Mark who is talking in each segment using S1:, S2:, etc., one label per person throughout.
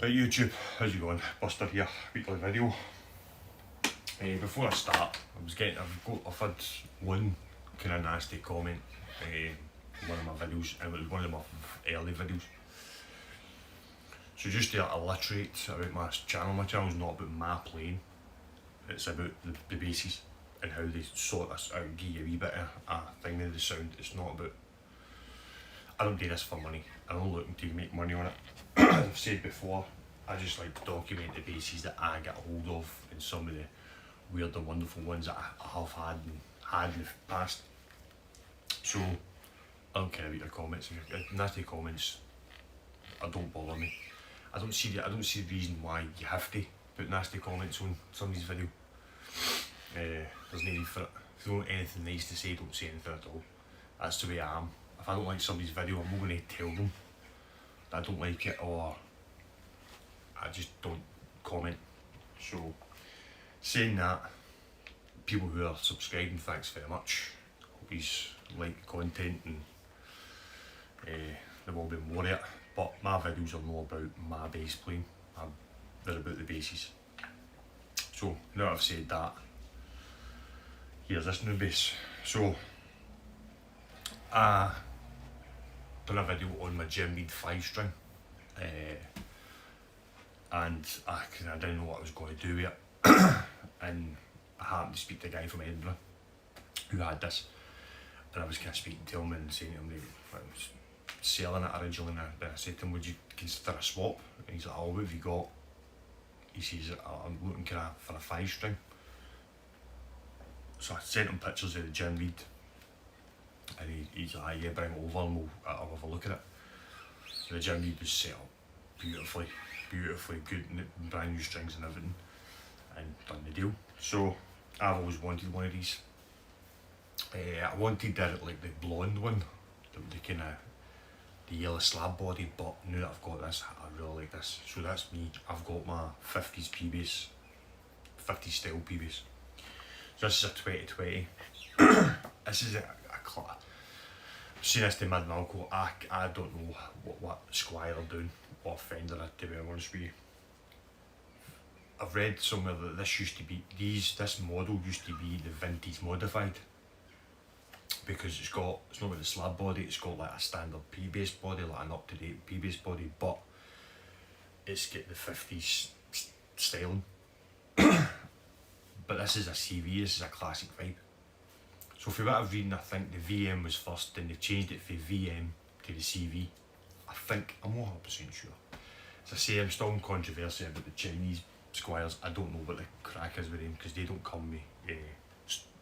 S1: Right YouTube, how's it going? Buster here, weekly video. Before I start, I've had one kind of nasty comment on one of my videos, and it was one of my early videos. So just to alliterate about my channel's not about my playing, it's about the basses and how they sort us out, give you a wee bit of a thing with the sound. It's not about, I don't do this for money, I'm not looking to make money on it. As I've said before, I just like to document the basses that I get hold of and some of the weird and wonderful ones that I have had in the past. So I don't care about your comments. If you're nasty comments, don't bother me. I don't see the reason why you have to put nasty comments on somebody's video. There's no need for it. If you don't want anything nice to say, don't say anything at all. That's the way I am. If I don't like somebody's video, I'm not going to tell them that I don't like it, or I just don't comment. So, saying that, people who are subscribing, thanks very much. Hope you like the content, and there will be more of it. But my videos are not about my bass playing, they're about the basses. So, now I've said that, here's this new bass. So, I done a video on my Jim Reed 5-string, and I didn't know what I was going to do with it. And I happened to speak to a guy from Edinburgh who had this, and I was kind of speaking to him and saying to him that I was selling it originally, and I said to him, would you consider a swap? And he's like, oh, what have you got? He says, I'm looking kind of for a 5-string. So I sent him pictures of the Jim Reed, and he's like, yeah, bring it over and I'll have a look at it. So the Jim Reed was set up beautifully good, and brand new strings and everything, and done the deal. So I've always wanted one of these. I wanted like the blonde one, the kind of the yellow slab body, but now that I've got this, I really like this. So that's me. I've got my 50s P-bass, 50s style P-bass. So this is a 2020. This is a I've seen this to mid and uncle. I don't know what Squier are doing, or Fender, to be honest with you. I've read somewhere that this model used to be the vintage modified, because it's not with the slab body, it's got like a standard P-bass body, like an up-to-date P-bass body, but it's got the 50s styling. But this is a CV, this is a classic vibe. So for what I've read, I think the VM was first, and they changed it from VM to the CV. I'm not 100% sure. As I say, I'm still in controversy about the Chinese Squiers. I don't know what the crack is with them, because they don't come with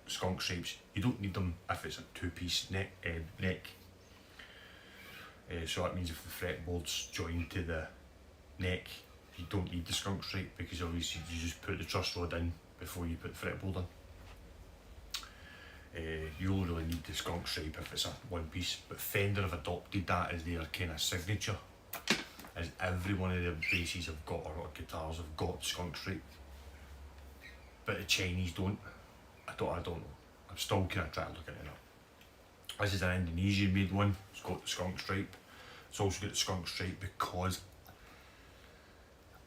S1: skunk stripes. You don't need them if it's a two-piece neck. So that means if the fretboard's joined to the neck, you don't need the skunk stripe, because obviously you just put the truss rod in before you put the fretboard in. You only really need the skunk stripe if it's a one piece, but Fender have adopted that as their kind of signature, as every one of their basses have got, or guitars have got skunk stripe, but the Chinese don't. I don't know. I'm still kind of trying to look at it now. This is an Indonesian made one. It's got the skunk stripe. It's also got the skunk stripe because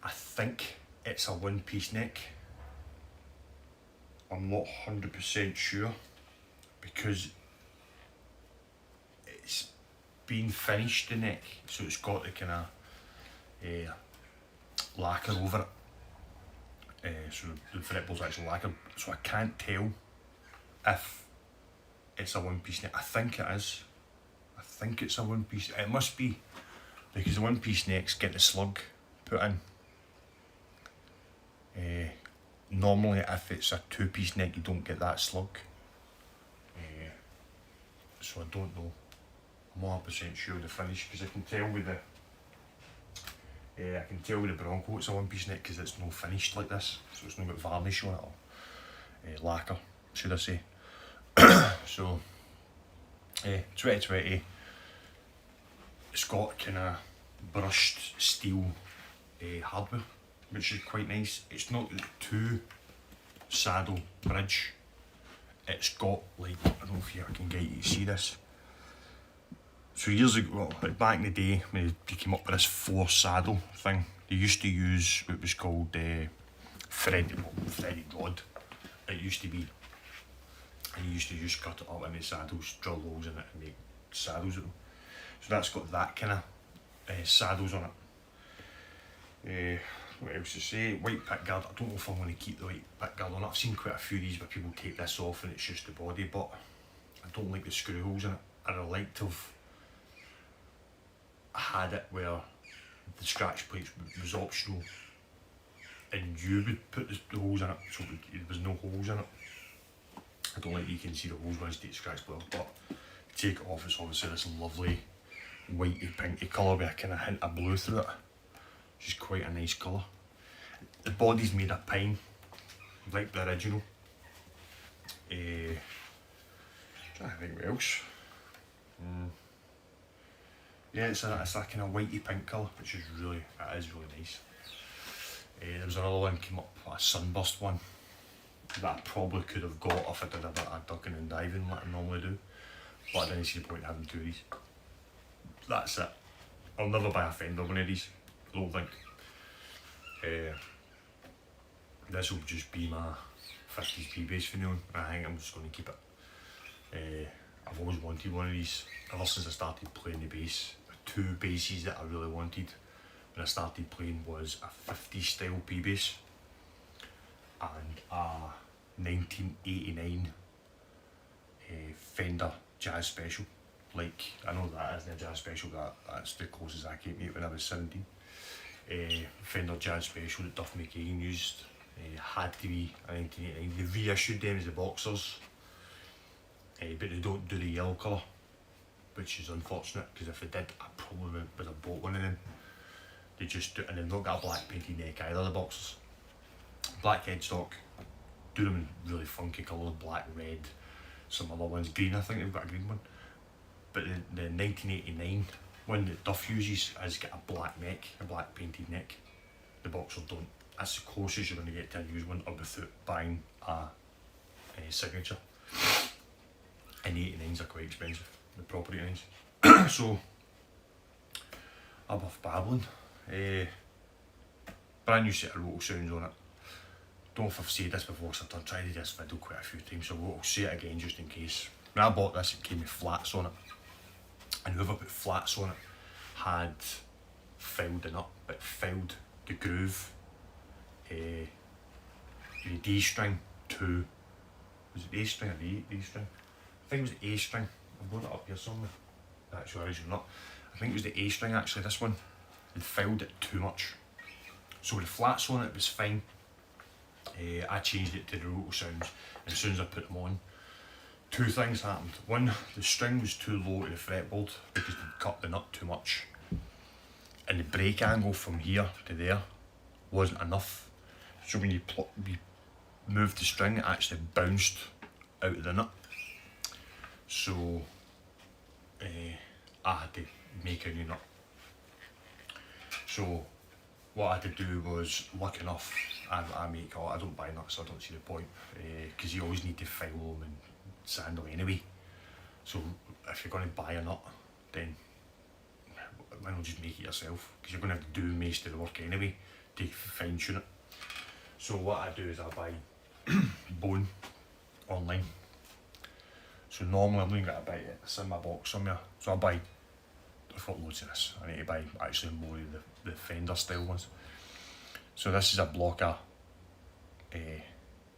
S1: I think it's a one piece neck. I'm not 100% sure, because it's been finished, the neck, so it's got the kind of lacquer over it. So the fretboard's actually lacquered, so I can't tell if it's a one piece neck. I think it is. I think it's a one piece. It must be, because the one piece necks get the slug put in. Normally if it's a two piece neck, you don't get that slug. So I don't know. I'm not 100% sure of the finish, because I can tell with the Bronco it's a one piece neck, because it's not finished like this, so it's not got varnish on it, or lacquer should I say. So 2020, it's got kind of brushed steel hardware, which is quite nice. It's not too saddle bridge. It's got like, I don't know if I can get you to see this. So years ago, well, back in the day, when they came up with this 4 saddle thing, They used to use what was called threaded rod, it used to be, and you used to just cut it up into saddles, drill holes in it and make saddles of them. So that's got that kind of saddles on it. What else to say? White pickguard. I don't know if I'm going to keep the white pickguard on it. I've seen quite a few of these where people take this off and it's just the body, but I don't like the screw holes in it. I'd have liked to have had it where the scratch plates was optional and you would put the holes in it, so there was no holes in it. I don't like that you can see the holes when you take the scratch plate off, but take it off, it's obviously this lovely whitey pinky colour with a kind of hint of blue through it, which is quite a nice colour. The body's made of pine, like the original. Trying to think what else. Yeah, it's a kind of whitey pink colour, which is really nice. There was another one came up, a sunburst one, that I probably could have got if I did a bit of ducking and diving like I normally do, but I didn't see the point in having two of these. That's it. I'll never buy a Fender one of these, I don't think. This will just be my 50s P-bass for now, and I think I'm just going to keep it. I've always wanted one of these, ever since I started playing the bass. The two basses that I really wanted when I started playing was a 50s style P-bass and a 1989 Fender Jazz Special. Like, I know that isn't a Jazz Special, that's the closest I came to it when I was 17. Fender Jazz Special that Duff McKagan used, had to be a 1989. They reissued them as the Boxers, but they don't do the yellow colour, which is unfortunate, because if they did, I probably would have bought one of them. They just do, and they've not got a black painted neck either, the Boxers. Black headstock, do them in really funky colours, black, red, some other ones, green, I think they've got a green one. But the 1989 one that Duff uses has got a black neck, a black painted neck. The Boxers don't. That's the closest you're going to get to a used one, or without buying a signature. And the 89s are quite expensive, the proper 89s. So, I'm off babbling. Brand new set of roto sounds on it. Don't know if I've said this before, because I've tried to do this video quite a few times, so I'll say it again just in case. When I bought this, it came with flats on it, and whoever put flats on it had filed the nut, but filed the groove, the D string to, was it the A string or the A string? I think it was the A string. I've got it up here somewhere. That's the original nut. I think it was the A string actually, this one. They filed it too much. So with the flats on it was fine. I changed it to the roto sounds, and as soon as I put them on, two things happened. One, the string was too low to the fretboard because they'd cut the nut too much, and the break angle from here to there wasn't enough. So when you moved the string, it actually bounced out of the nut. So I had to make a new nut. So what I had to do was, lucky enough, I don't buy nuts, so I don't see the point, because you always need to file them and sand them anyway. So if you're going to buy a nut, then why not just make it yourself, because you're going to have to do most of the work anyway to fine tune it. So what I do is I buy bone online. So normally I'm looking at a bit, it's in my box somewhere, so I've got loads of this. I need to buy actually more of the Fender style ones. So this is a block of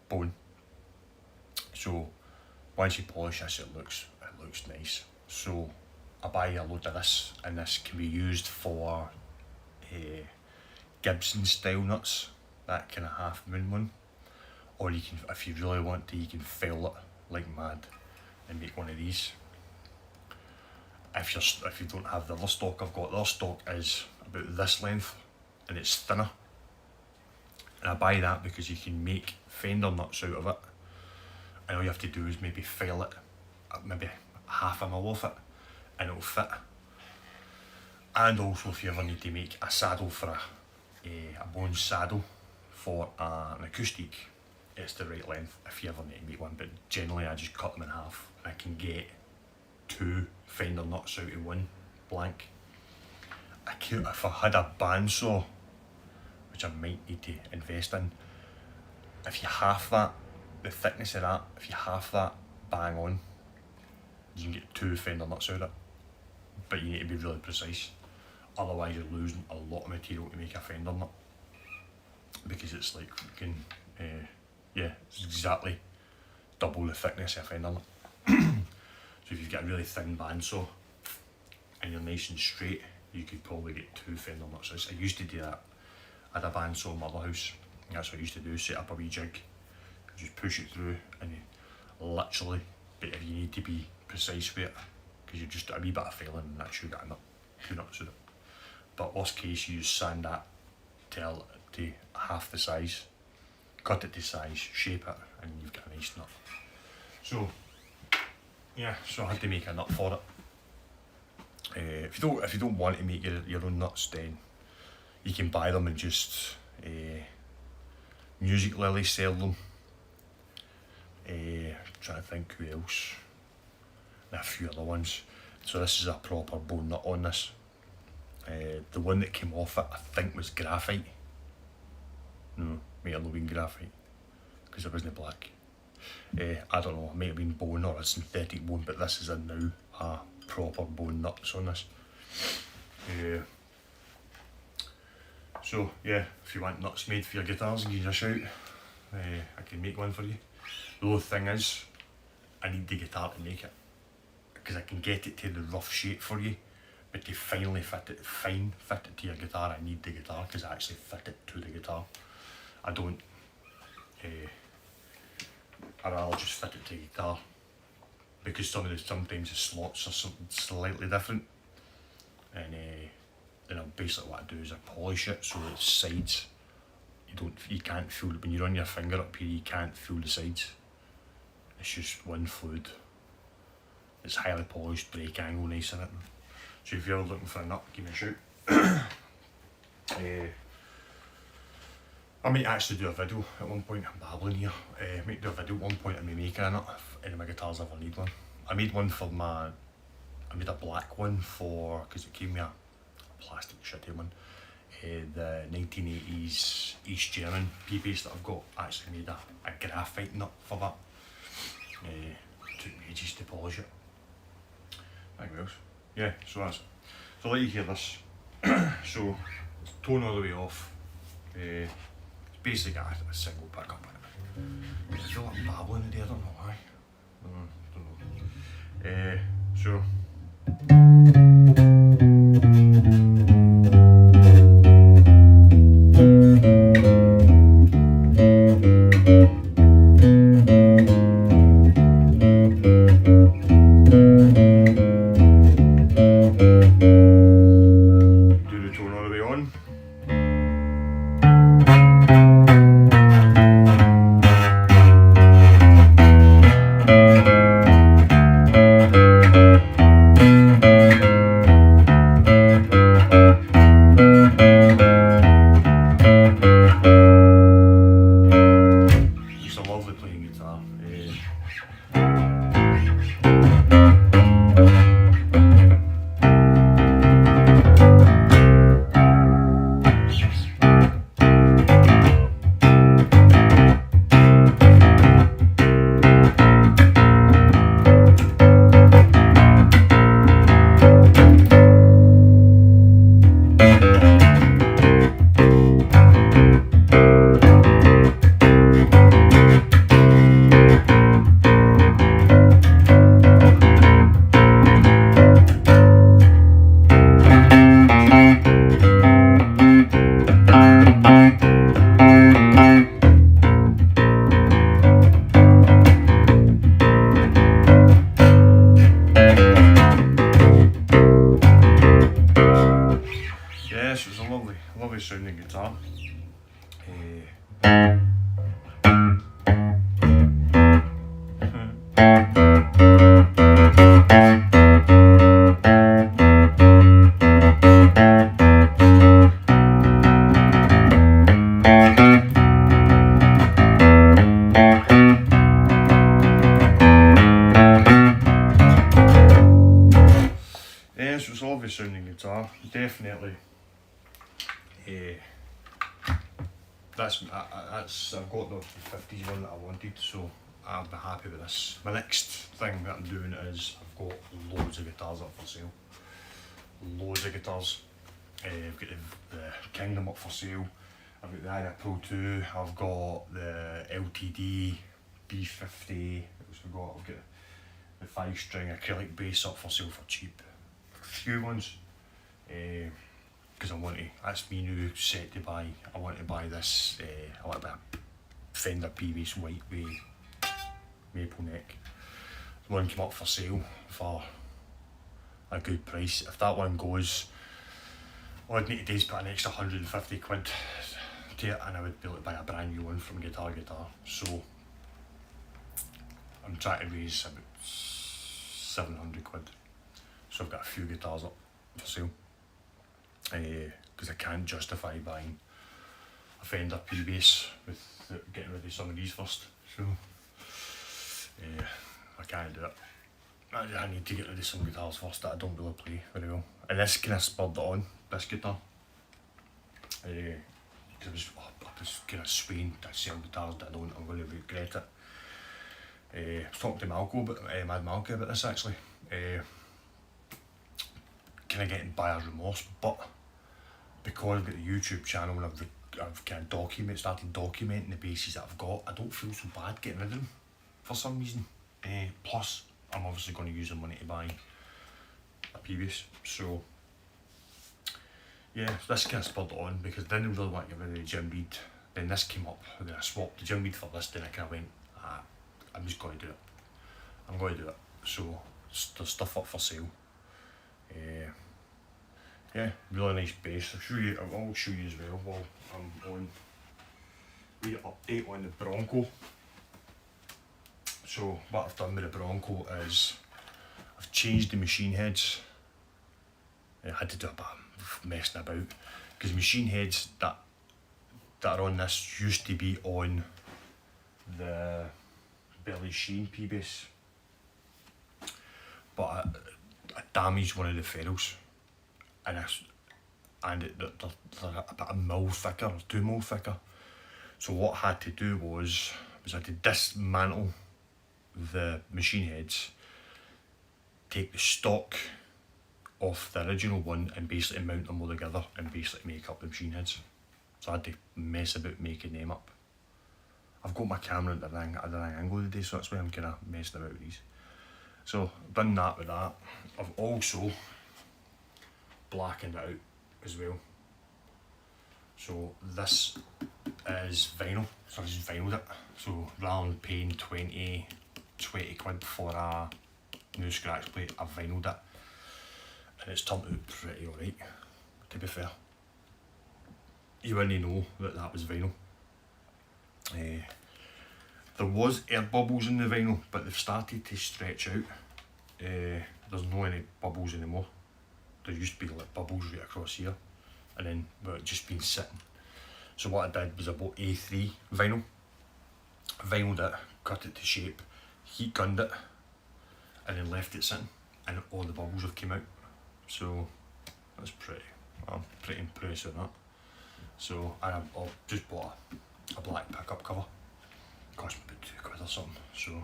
S1: bone. So once you polish this, it looks nice. So I buy a load of this, and this can be used for Gibson style nuts, that kind of half moon one. Or you can, if you really want to, you can file it like mad and make one of these. If you don't have the other stock I've got, the other stock is about this length and it's thinner. And I buy that because you can make fender nuts out of it, and all you have to do is maybe file it, maybe half a mil off it, and it'll fit. And also if you ever need to make a saddle for a bone saddle for an acoustic, it's the right length if you ever need to make one. But generally I just cut them in half, and I can get two fender nuts out of one blank. If I had a bandsaw, which I might need to invest in. If you half that, the thickness of that, if you half that bang on, you can get 2 fender nuts out of it. But you need to be really precise, otherwise you're losing a lot of material to make a fender nut, because it's like fucking, yeah, it's exactly double the thickness of a fender nut. So if you've got a really thin bandsaw and you're nice and straight, you could probably get 2 fender nuts. I used to do that. I had a bandsaw in my other house, and that's what I used to do, set up a wee jig, just push it through, and you literally, but if you need to be precise with it, because you're just a wee bit of failing, and that should get a nut, 2 nuts with it. But worst case, you just sand that to half the size, cut it to size, shape it, and you've got a nice nut. So yeah, so I had to make a nut for it. If you don't want to make your own nuts, then you can buy them and just Music Lily sell them. Trying to think who else, and a few other ones. So this is a proper bone nut on this. The one that came off it, I think, was graphite. No, might have been graphite, because it wasn't black. I don't know, it might have been bone or a synthetic bone, but this is now a proper bone nuts on this. So yeah, if you want nuts made for your guitars, give us a shout. I can make one for you. The only thing is, I need the guitar to make it, because I can get it to the rough shape for you, but to finally fit it to your guitar, I need the guitar, because I actually fit it to the guitar. I don't, I'd rather just fit it to the guitar, because sometimes the slots are something slightly different, and basically what I do is I polish it so it's sides. You can't feel it when you run your finger up here. You can't feel the sides. It's just one fluid. It's highly polished, break angle, nice in it. So if you're looking for a nut, give me a shout. I might actually do a video at one point. I'm babbling here. I might do a video at one point of me making a nut if any of my guitars ever need one. I made one for I made a black one because it came with a plastic shitty one. The 1980s East German P-Bass that I've got, I actually made a graphite nut for that. Took me ages to polish it. Anything else? Yeah, so that's it. So I'll let you hear this. So, tone all the way off. It's basically got a single pickup in it. I feel like I'm babbling today, I don't know why. I don't know. Yes, it was a lovely sounding guitar. Yes, it was a lovely sounding guitar, definitely. I've got the 50s one that I wanted, so I'll be happy with this. My next thing that I'm doing is I've got loads of guitars up for sale. Loads of guitars. I've got the Kingdom up for sale. I've got the Ira Pro 2. I've got the LTD B50. I've got the 5-string acrylic bass up for sale for cheap. A few ones. Because I want to, that's my new set to buy. I want to buy this, I want to buy a Fender P-Bass white with maple neck. The one came up for sale for a good price. If that one goes, all I'd need to do is put an extra 150 quid to it and I would be able to buy a brand new one from Guitar. So I'm trying to raise about 700 quid. So I've got a few guitars up for sale. Because I can't justify buying a Fender P-Bass with getting rid of some of these first. So I can't do it. I need to get rid of some guitars first that I don't really play very well. And this kind of spurred it on, this guitar. I was kind of swaying to sell guitars that I'm going to regret it. I was talking to Mad Malco about this actually. Kind of getting buyer's remorse, but because I've got the YouTube channel and I've kind of started documenting the basses that I've got, I don't feel so bad getting rid of them for some reason. Plus, I'm obviously going to use the money to buy a P-Bass, so yeah, this kind of spurred it on because I didn't really want to get rid of the Jim Reed. Then this came up, and then I swapped the Jim Reed for this, then I kind of went, I'm just going to do it. I'm going to do it. So, there's stuff up for sale. Yeah, really nice bass. I'll show you as well while I'm on the update on the Bronco. So what I've done with the Bronco is I've changed the machine heads. I had to do a bit of messing about because the machine heads that are on this used to be on the Billy Sheen P-Bass, but I damaged one of the ferrules. And they're about a mil thicker, or 2 mil thicker. So what I had to do was I had to dismantle the machine heads, take the stock off the original one and basically mount them all together and basically make up the machine heads. So I had to mess about making them up. I've got my camera at the right angle today, so that's why I'm kind of messing about with these. So I've done that with that. I've also blackened it out as well. So this is vinyl, so I just vinyled it. So rather than paying 20 quid for a new scratch plate, I've vinyled it and it's turned out pretty alright, to be fair. You wouldn't know that was vinyl. There was air bubbles in the vinyl, but they've started to stretch out. There's no any bubbles anymore. There used to be like bubbles right across here, and then it's just been sitting. So what I did was I bought A3 vinyl, vinyled it, cut it to shape, heat gunned it, and then left it sitting, and all the bubbles have came out. So that's I'm pretty impressed with that. So I just bought a black pickup cover. Cost me about 2 quid or something. So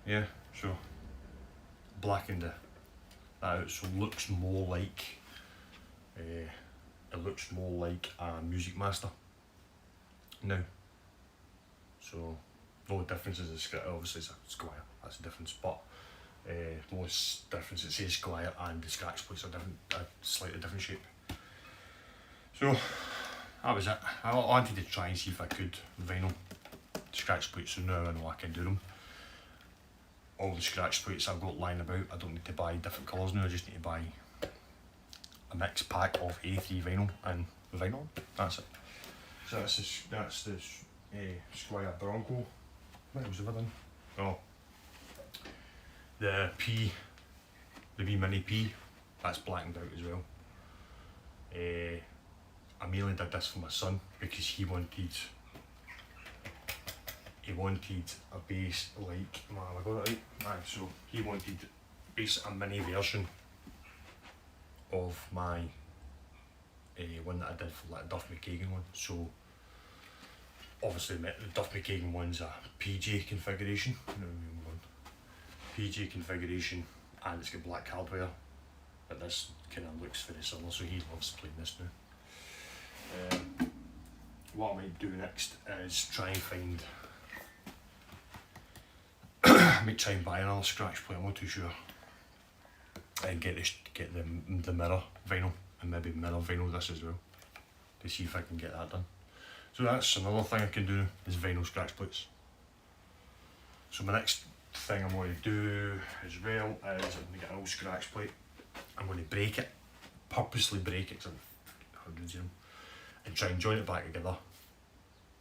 S1: yeah, so blackened that out, so it looks more like a Music Master now. So the only difference is obviously it's a squire, that's the difference, but the only difference it says squire and the scratch plates are different, a slightly different shape. So that was it. I wanted to try and see if I could vinyl scratch plates, so now I know I can do them. All the scratch plates I've got lying about, I don't need to buy different colours now, I just need to buy a mixed pack of A3 vinyl and vinyl. That's it. So that's the Squier Bronco. What was the other one? Oh, the wee Mini P, that's blackened out as well. I mainly did this for my son because he wanted a bass like, I got it right. So he wanted a mini version of my one that I did for like Duff McKagan one. So obviously the Duff McKagan one's a PJ configuration. PJ configuration, and it's got black hardware, but this kind of looks very similar, so he loves playing this now. What I might do next is try and find I might try and buy another scratch plate, I'm not too sure, and get the mirror vinyl, and maybe mirror vinyl this as well, to see if I can get that done. So that's another thing I can do, is vinyl scratch plates. So my next thing I'm going to do as well is I'm going to get an old scratch plate. I'm going to break it, purposely break it, because I've hundreds of them, and try and join it back together,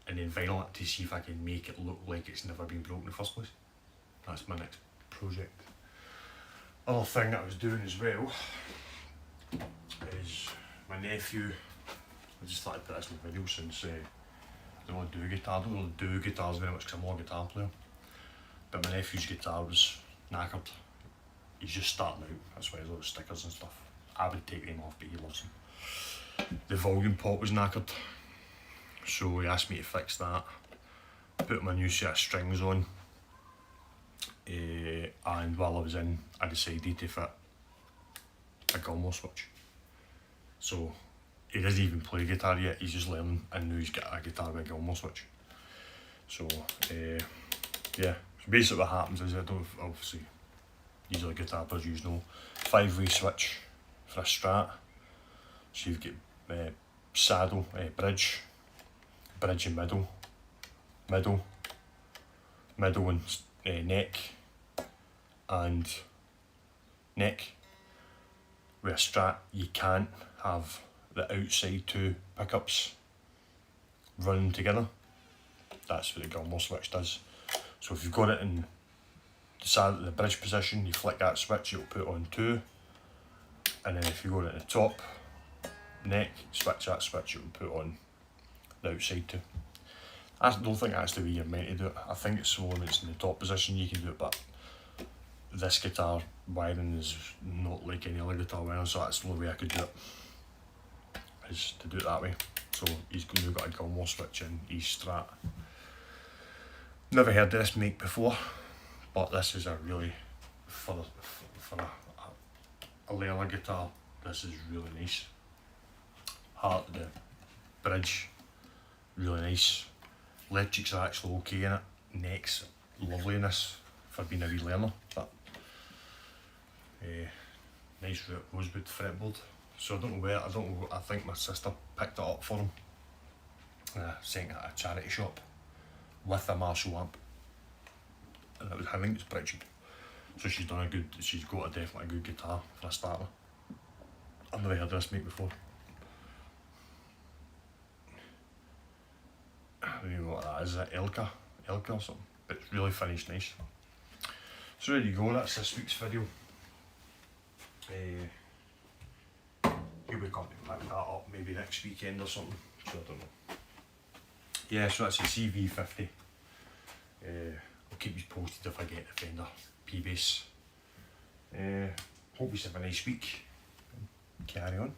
S1: and then vinyl it to see if I can make it look like it's never been broken in the first place. That's my next project. Other thing that I was doing as well is my nephew, I just thought I'd put this in the video since I don't want to do guitar. I don't really do guitars very much because I'm not a guitar player. But my nephew's guitar was knackered. He's just starting out, that's why there's all the stickers and stuff. I would take them off, but he loves them. The volume pot was knackered, so he asked me to fix that. Put my new set of strings on, and while I was in, I decided to fit a Gilmore switch. So he doesn't even play guitar yet, he's just learning, and now he's got a guitar with a Gilmore switch. So yeah, so basically what happens is, I don't, obviously these are the guitar players you know, 5-way switch for a Strat. So you've got saddle, bridge and middle and neck, and neck. With a Strat you can't have the outside two pickups running together. That's what the Gilmore switch does. So if you've got it in the bridge position, you flick that switch, it'll put on 2, and then if you got it at the top neck, switch that switch, it'll put on the outside 2. I don't think that's the way you're meant to do it. I think it's when it's in the top position you can do it, but this guitar wiring is not like any other guitar wiring, so that's the only way I could do it, is to do it that way. So he's now got a Gilmore switch in his Strat. Never heard this make before, but this is a really, for a learner guitar, this is really nice. Heart of the bridge, really nice. Electrics are actually okay in it. Neck's lovely in this for being a wee learner, but nice rosewood fretboard. So I don't know where, I think my sister picked it up for him. Sent it at a charity shop with a Marshall amp, and I think it was pretty cheap. So she's got definitely a good guitar for a starter. I've never heard this make before. I don't know what that is, Elka or something, but it's really finished nice. So there you go, that's this week's video. He'll be coming to pick that up maybe next weekend or something, so I don't know. Yeah, so that's a CV50. I'll keep you posted if I get the Fender P-Bass. Hope you have a nice week. Carry on.